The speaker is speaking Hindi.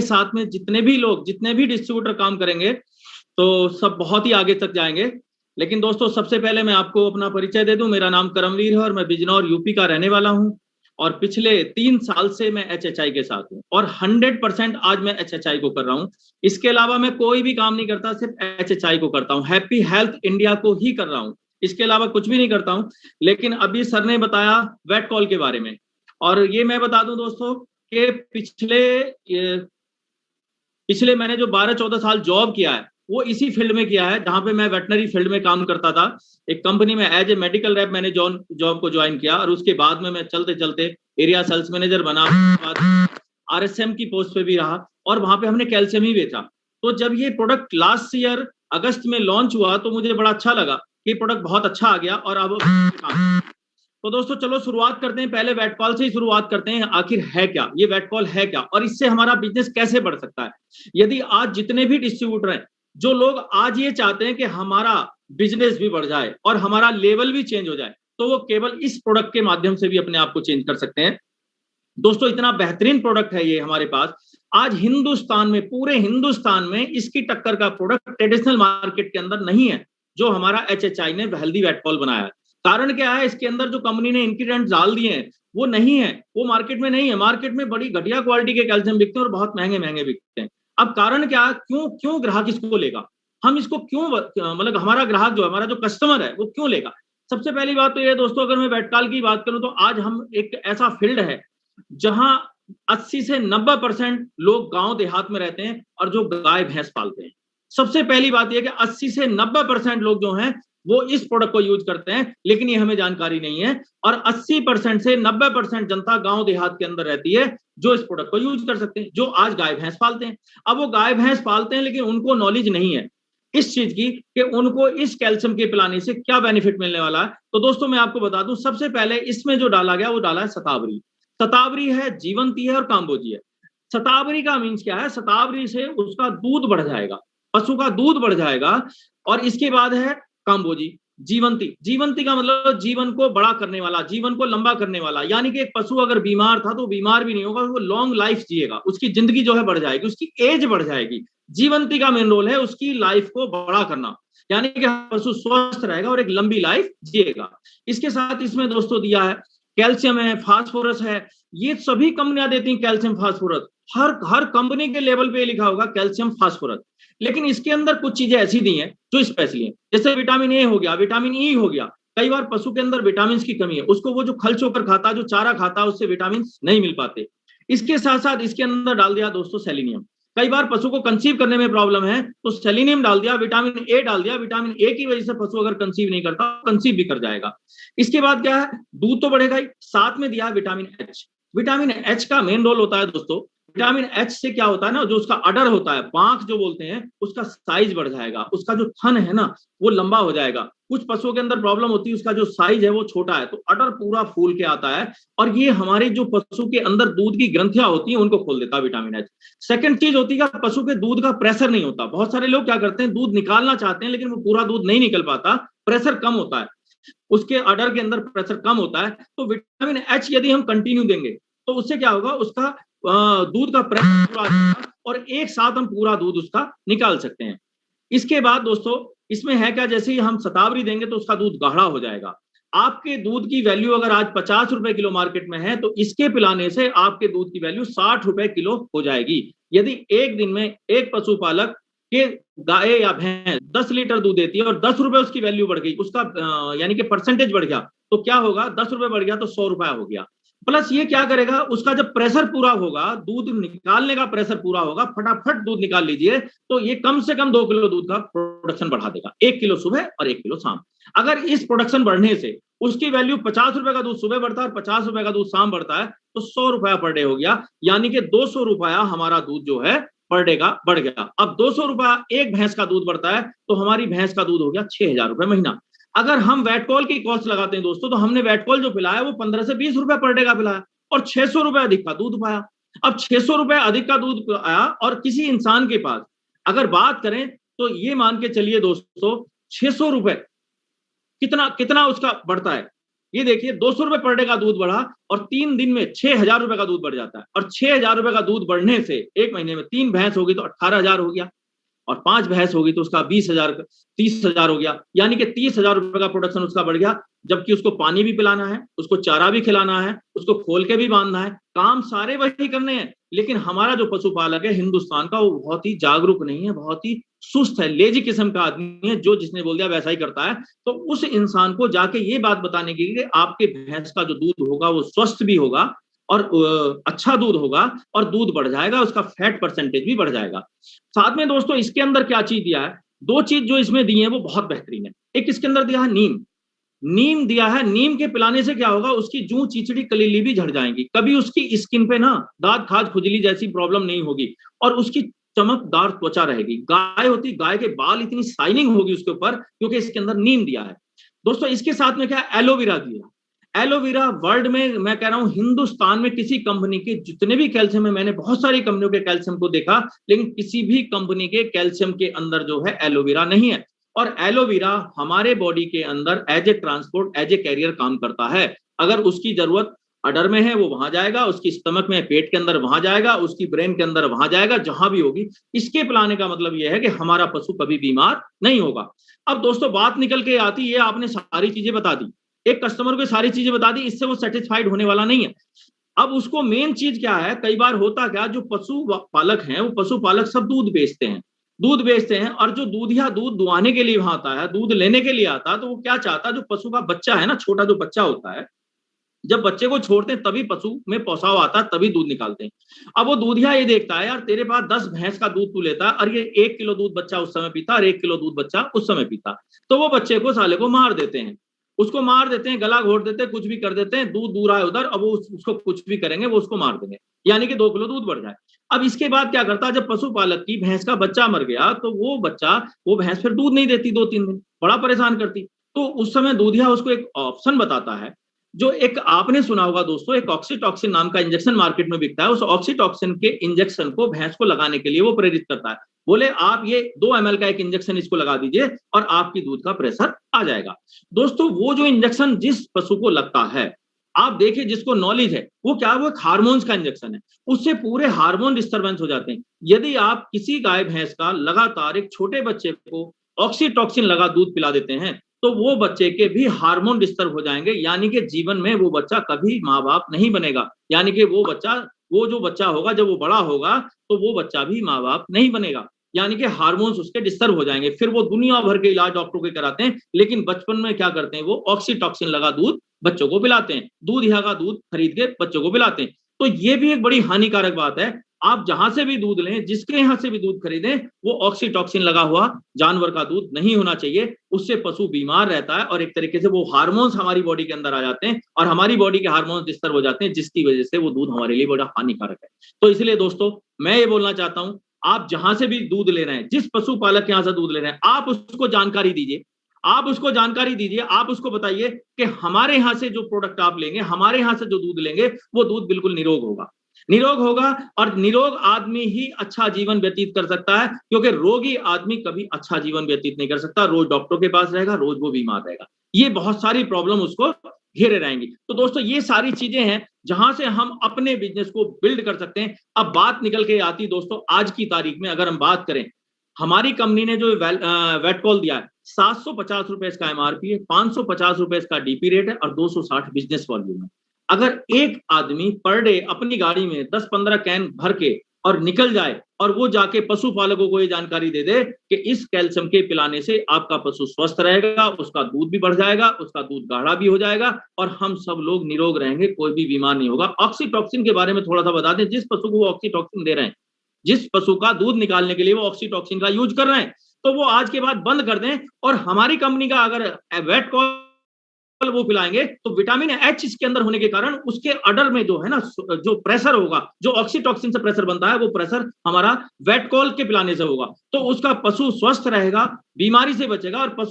साथ में जितने भी लोग, जितने भी डिस्ट्रीब्यूटर काम करेंगे तो सब बहुत ही आगे तक जाएंगे। लेकिन दोस्तों सबसे पहले मैं आपको अपना परिचय दे दूं। मेरा नाम करमवीर है और मैं बिजनौर यूपी का रहने वाला हूं और पिछले 3 साल से मैं एचएचआई के साथ हूं और 100% आज मैं एचएचआई को कर रहा हूं। इसके अलावा मैं कोई भी काम नहीं करता, सिर्फ एचएचआई को करता हूं। हैप्पी हेल्थ इंडिया को ही कर रहा हूं, इसके अलावा कुछ भी नहीं करता हूं। लेकिन अभी सर ने बताया वेट कॉल के बारे में, और ये मैं बता दूं दोस्तों कि पिछले मैंने जो 12-14 साल जॉब किया है वो इसी फील्ड में किया है, जहां पे मैं वेटनरी फील्ड में काम करता था। एक कंपनी में एज ए मेडिकल रैप मैंने जॉब को ज्वाइन किया और उसके बाद में मैं चलते चलते एरिया सेल्स मैनेजर बना, आरएसएम की पोस्ट पे भी रहा और वहां पे हमने कैल्शियम ही बेचा। तो जब ये प्रोडक्ट लास्ट ईयर अगस्त में लॉन्च हुआ तो मुझे बड़ा अच्छा लगा कि प्रोडक्ट बहुत अच्छा आ गया और अब तो दोस्तों चलो शुरुआत करते हैं। पहले वेटकॉल से ही शुरुआत करते हैं। आखिर है क्या ये वेटकॉल, है क्या और इससे हमारा बिजनेस कैसे बढ़ सकता है। यदि आज जितने भी डिस्ट्रीब्यूटर हैं, जो लोग आज ये चाहते हैं कि हमारा बिजनेस भी बढ़ जाए और हमारा लेवल भी चेंज हो जाए, तो वो केवल इस प्रोडक्ट के माध्यम से भी अपने आप को चेंज कर सकते हैं। दोस्तों इतना बेहतरीन प्रोडक्ट है ये हमारे पास। आज हिंदुस्तान में, पूरे हिंदुस्तान में इसकी टक्कर का प्रोडक्ट ट्रेडिशनल मार्केट के अंदर नहीं है जो हमारा एचएचआई ने हेल्दी वेटकॉल बनाया है। कारण क्या है, इसके अंदर जो कंपनी ने इंग्रेडिएंट्स डाल दिए हैं वो नहीं है, वो मार्केट में नहीं है। मार्केट में बड़ी घटिया क्वालिटी के कैल्शियम बिकते हैं और बहुत महंगे महंगे बिकते हैं। अब कारण क्या, क्यों ग्राहक इसको लेगा, हम इसको क्यों, मतलब हमारा ग्राहक जो है, हमारा जो कस्टमर है वो क्यों लेगा। सबसे पहली बात तो ये दोस्तों, अगर मैं वेटकॉल की बात करूं तो आज हम एक ऐसा फील्ड है जहां 80 से 90% लोग गांव देहात में रहते हैं और जो गाय भैंस पालते हैं। सबसे पहली बात यह कि 80 से 90% लोग जो हैं वो इस प्रोडक्ट को यूज करते हैं, लेकिन ये हमें जानकारी नहीं है। और 80% से 90% जनता गांव देहात के अंदर रहती है जो इस प्रोडक्ट को यूज कर सकते हैं, जो आज गाय भैंस पालते हैं। अब वो गाय भैंस पालते हैं लेकिन उनको नॉलेज नहीं है इस चीज की कि उनको इस कैल्शियम के पिलाने से क्या बेनिफिट मिलने वाला है। तो दोस्तों मैं आपको बता दूं, सबसे पहले इसमें जो डाला गया वो डाला है शतावरी। शतावरी है, जीवंती है और काम्बोजी है। शतावरी का मीन्स क्या है, शतावरी से उसका दूध बढ़ जाएगा, पशु का दूध बढ़ जाएगा। और इसके बाद है काम्बोजी, जीवंती। जीवंती का मतलब जीवन को बड़ा करने वाला, जीवन को लंबा करने वाला। यानी कि एक पशु अगर बीमार था तो बीमार भी नहीं होगा, वो लॉन्ग लाइफ जिएगा, उसकी जिंदगी जो है बढ़ जाएगी, उसकी एज बढ़ जाएगी। जीवंती का मेन रोल है उसकी लाइफ को बड़ा करना, यानी कि पशु स्वस्थ रहेगा और एक लंबी लाइफ जिएगा। इसके साथ इसमें दोस्तों दिया है कैल्शियम है, फास्फोरस है। ये सभी कंपनियां देती हैं कैल्शियम फास्फोरस, हर कंपनी के लेवल पे लिखा होगा कैल्शियम फास्फोरस। लेकिन इसके अंदर कुछ चीजें ऐसी दी हैं जो स्पेशली हैं, जैसे विटामिन ए हो गया, विटामिन ई हो गया। कई बार पशु के अंदर विटामिन की कमी है, उसको वो जो खल चोकर खाता, जो चारा खाता, उससे विटामिन नहीं मिल पाते। इसके साथ साथ इसके अंदर डाल दिया दोस्तों सेलेनियम। कई बार पशु को कंसीव करने में प्रॉब्लम है तो सेलेनियम डाल दिया, विटामिन ए डाल दिया। विटामिन ए की वजह से पशु अगर कंसीव नहीं करता, कंसीव भी कर जाएगा। इसके बाद क्या है, दूध तो बढ़ेगा ही, साथ में दिया विटामिन एच। विटामिन एच का मेन रोल होता है दोस्तों, विटामिन एच से क्या होता है ना, जो उसका अडर होता है, बांक जो बोलते हैं, उसका साइज बढ़ जाएगा, उसका जो थन है ना वो लंबा हो जाएगा। कुछ पशुओं के अंदर प्रॉब्लम होती है, उसका जो साइज है वो छोटा है, तो अडर पूरा फूल के आता है। और ये हमारे जो पशु के अंदर दूध की ग्रंथियां होती हैं उनको खोल देता है विटामिन एच। सेकंड चीज होती है, पशु के दूध का प्रेशर नहीं होता। बहुत सारे लोग क्या करते हैं, दूध निकालना चाहते हैं लेकिन वो पूरा दूध नहीं निकल पाता, प्रेशर कम होता है, उसके अडर के अंदर प्रेशर कम होता है। तो विटामिन एच यदि हम कंटिन्यू देंगे तो उससे क्या होगा, उसका दूध का प्रेशर पूरा आ जाएगा और एक साथ हम पूरा दूध उसका निकाल सकते हैं। इसके बाद दोस्तों इसमें है क्या, जैसे ही हम शतावरी देंगे तो उसका दूध गाढ़ा हो जाएगा। आपके दूध की वैल्यू अगर आज 50 रुपए किलो मार्केट में है तो इसके पिलाने से आपके दूध की वैल्यू 60 रुपए किलो हो जाएगी। यदि एक दिन में एक पशुपालक के गाय या भैंस 10 लीटर दूध देती है और 10 रुपए उसकी वैल्यू बढ़ गई, उसका यानी कि परसेंटेज बढ़ गया, तो क्या होगा, 10 रुपए बढ़ गया तो 100 रुपया हो गया। प्लस ये क्या करेगा, उसका जब प्रेशर पूरा होगा, दूध निकालने का प्रेशर पूरा होगा, फटाफट दूध निकाल लीजिए, तो ये कम से कम 2 किलो दूध का प्रोडक्शन बढ़ा देगा, 1 किलो सुबह और 1 किलो शाम। अगर इस प्रोडक्शन बढ़ने से उसकी वैल्यू 50 रुपए का दूध सुबह बढ़ता है और 50 रुपए का दूध शाम बढ़ता है, तो 100 रुपया पर डे हो गया, यानी कि 200 रुपया हमारा दूध जो है पर डे का बढ़ गया। अब 200 रुपया एक भैंस का दूध बढ़ता है तो हमारी भैंस का दूध हो गया 6000 रुपए महीना। अगर हम वेटकॉल की कॉस्ट लगाते हैं दोस्तों, तो हमने वेटकॉल जो पिलाया वो 15 से 20 रुपए पर डे का पिलाया और 600 रुपए अधिक का दूध पाया। अब 600 रुपए अधिक का दूध आया और किसी इंसान के पास अगर बात करें तो ये मान के चलिए दोस्तों, 600 रुपए कितना कितना उसका बढ़ता है, ये देखिए 200 रुपए पर डे का दूध बढ़ा और 3 दिन में 6,000 रुपए का दूध बढ़ जाता है। और 6,000 रुपए का दूध बढ़ने से 1 महीने में 3 भैंस होगी तो 18,000 हो गया, और 5 भैंस होगी तो उसका 20,000 30,000 हो गया, यानी कि 30,000 रुपए का प्रोडक्शन उसका बढ़ गया। जबकि उसको पानी भी पिलाना है, उसको चारा भी खिलाना है, उसको खोल के भी बांधना है, काम सारे वही करने हैं। लेकिन हमारा जो पशुपालक है हिंदुस्तान का, वो बहुत ही जागरूक नहीं है, बहुत ही सुस्त है, लेजी किस्म का आदमी है, जो जिसने बोल दिया वैसा ही करता है। तो उस इंसान को जाके ये बात बताने की कि आपके भैंस का जो दूध होगा वो स्वस्थ भी होगा और अच्छा दूध होगा और दूध बढ़ जाएगा, उसका फैट परसेंटेज भी बढ़ जाएगा। साथ में दोस्तों इसके अंदर क्या चीज दिया है, 2 चीज जो इसमें दी है वो बहुत बेहतरीन है। एक इसके अंदर दिया है नीम, नीम दिया है। नीम के पिलाने से क्या होगा, उसकी जूं चिचड़ी कलीली भी झड़ जाएंगी, कभी उसकी स्किन पे ना दाद खाज खुजली जैसी प्रॉब्लम नहीं होगी, और उसकी चमकदार त्वचा रहेगी। गाय होती, गाय के बाल इतनी शाइनिंग होगी उसके ऊपर, क्योंकि इसके अंदर नीम दिया है। दोस्तों इसके साथ में क्या, एलोवेरा दिया। एलोवेरा वर्ल्ड में, मैं कह रहा हूं हिंदुस्तान में किसी कंपनी के जितने भी कैल्शियम है, मैंने बहुत सारी कंपनियों के कैल्शियम को देखा, लेकिन किसी भी कंपनी के कैल्शियम के अंदर जो है एलोवेरा नहीं है। और एलोवेरा हमारे बॉडी के अंदर as a transport, as a carrier काम करता है। अगर उसकी जरूरत अडर में है वो वहां जाएगा, उसकी स्टमक में पेट के अंदर वहां जाएगा, उसकी ब्रेन के अंदर वहां जाएगा, जहां भी होगी। इसके पिलाने का मतलब यह है कि हमारा पशु कभी बीमार नहीं होगा। अब दोस्तों बात निकल के आती है, आपने सारी चीजें बता दी, एक कस्टमर को सारी चीजें बता दी, इससे वो सेटिस्फाइड होने वाला नहीं है। अब उसको मेन चीज क्या है, कई बार होता क्या, जो पशु पालक हैं वो पशुपालक सब दूध बेचते हैं, दूध बेचते हैं, और जो दूधिया दूध दुआने के लिए वहां आता है, दूध लेने के लिए आता है, तो वो क्या चाहता है, जो पशु का बच्चा है ना, छोटा जो बच्चा होता है, जब बच्चे को छोड़ते हैं तभी पशु में पौसाव आता है, तभी दूध निकालते हैं। अब वो दूधिया ये देखता है, यार तेरे पास 10 भैंस का दूध तू लेता है, और ये 1 किलो दूध बच्चा उस समय पीता और 1 किलो दूध बच्चा उस समय पीता, तो वो बच्चे को, साले को मार देते हैं, उसको मार देते हैं, गला घोट देते हैं, कुछ भी कर देते हैं, दूध दूर आए उधर, अब वो उसको कुछ भी करेंगे, वो उसको मार देंगे, यानी कि 2 किलो दूध बढ़ जाए। अब इसके बाद क्या करता है, जब पशुपालक की भैंस का बच्चा मर गया, तो वो भैंस फिर दूध नहीं देती 2-3 दिन, बड़ा परेशान करती। तो उस समय दूधिया उसको एक ऑप्शन बताता है, जो एक आपने सुना होगा दोस्तों, एक ऑक्सीटॉक्सिन नाम का इंजेक्शन मार्केट में बिकता है। उस ऑक्सीटॉक्सिन के इंजेक्शन को भैंस को लगाने के लिए वो प्रेरित करता है, बोले आप ये 2 ml का एक इंजेक्शन इसको लगा दीजिए और आपकी दूध का प्रेशर आ जाएगा। दोस्तों वो जो इंजेक्शन जिस पशु को लगता है, आप देखिए जिसको नॉलेज है, वो क्या, वो एक हार्मोन्स का इंजेक्शन है, उससे पूरे हार्मोन डिस्टर्बेंस हो जाते हैं। यदि आप किसी गाय भैंस का लगातार एक छोटे बच्चे को ऑक्सीटॉक्सिन लगा दूध पिला देते हैं, तो वो बच्चे के भी हार्मोन डिस्टर्ब हो जाएंगे, यानी कि जीवन में वो बच्चा कभी माँ बाप नहीं बनेगा, यानी कि वो जो बच्चा होगा, जब वो बड़ा होगा तो वो बच्चा भी माँ बाप नहीं बनेगा, यानी कि हार्मोन्स उसके डिस्टर्ब हो जाएंगे। फिर वो दुनिया भर के इलाज डॉक्टरों के कराते हैं, लेकिन बचपन में क्या करते हैं, वो ऑक्सीटॉक्सिन लगा दूध बच्चों को पिलाते हैं, दूध यहाँ का दूध खरीद के बच्चों को पिलाते हैं। तो ये भी एक बड़ी हानिकारक बात है। आप जहां से भी दूध लें, जिसके यहां से भी दूध खरीदें, वो ऑक्सीटॉक्सिन लगा हुआ जानवर का दूध नहीं होना चाहिए, उससे पशु बीमार रहता है, और एक तरीके से वो हार्मोन्स हमारी बॉडी के अंदर आ जाते हैं, और हमारी बॉडी के हार्मोन्स डिस्टर्ब हो जाते हैं, जिसकी वजह से वो दूध हमारे लिए बड़ा हानिकारक है। तो इसलिए दोस्तों मैं ये बोलना चाहता हूं, आप जहां से भी दूध ले रहे हैं, जिस पशुपालक के यहां से दूध ले रहे हैं, आप उसको जानकारी दीजिए, आप उसको जानकारी दीजिए, आप उसको बताइए कि हमारे यहां से जो प्रोडक्ट आप लेंगे, हमारे यहां से जो दूध लेंगे, वो दूध बिल्कुल निरोग होगा, निरोग होगा, और निरोग आदमी ही अच्छा जीवन व्यतीत कर सकता है, क्योंकि रोगी आदमी कभी अच्छा जीवन व्यतीत नहीं कर सकता, रोज डॉक्टर के पास रहेगा, रोज वो बीमार रहेगा, ये बहुत सारी प्रॉब्लम उसको घेरे रहेंगी। तो दोस्तों ये सारी चीजें हैं जहां से हम अपने बिजनेस को बिल्ड कर सकते हैं। अब बात निकल के आती दोस्तों, आज की तारीख में अगर हम बात करें, हमारी कंपनी ने जो वेट कॉल दिया है, 750 रुपए इसका एमआरपी है, 550 रुपए इसका डीपी रेट है, और 260 बिजनेस वॉल्यूम है। अगर एक आदमी पर डे अपनी गाड़ी में 10-15 कैन भर के और निकल जाए, और वो जाके पशुपालकों को ये जानकारी दे दे कि इस कैल्शियम के पिलाने से आपका पशु स्वस्थ रहेगा, उसका दूध भी बढ़ जाएगा, उसका दूध गाढ़ा भी हो जाएगा, और हम सब लोग निरोग रहेंगे, कोई भी बीमार नहीं होगा। ऑक्सीटॉक्सिन के बारे में थोड़ा सा बता दें, जिस पशु को वो ऑक्सीटॉक्सिन दे रहे हैं, जिस पशु का दूध निकालने के लिए वो ऑक्सीटॉक्सिन का यूज कर रहे हैं, तो वो आज के बाद बंद कर दें, और हमारी कंपनी का अगर वेट कॉल वो पिलाएंगे, तो विटामिन एच इसके अंदर होने के कारण उसके अडर में जो है ना, जो प्रेशर होगा, जो ऑक्सीटॉक्सिन से प्रेशर बनता है, वो प्रेशर हमारा वेट कॉल के पिलाने से होगा, तो उसका पशु स्वस्थ रहेगा, बीमारी से बचेगा, और पशु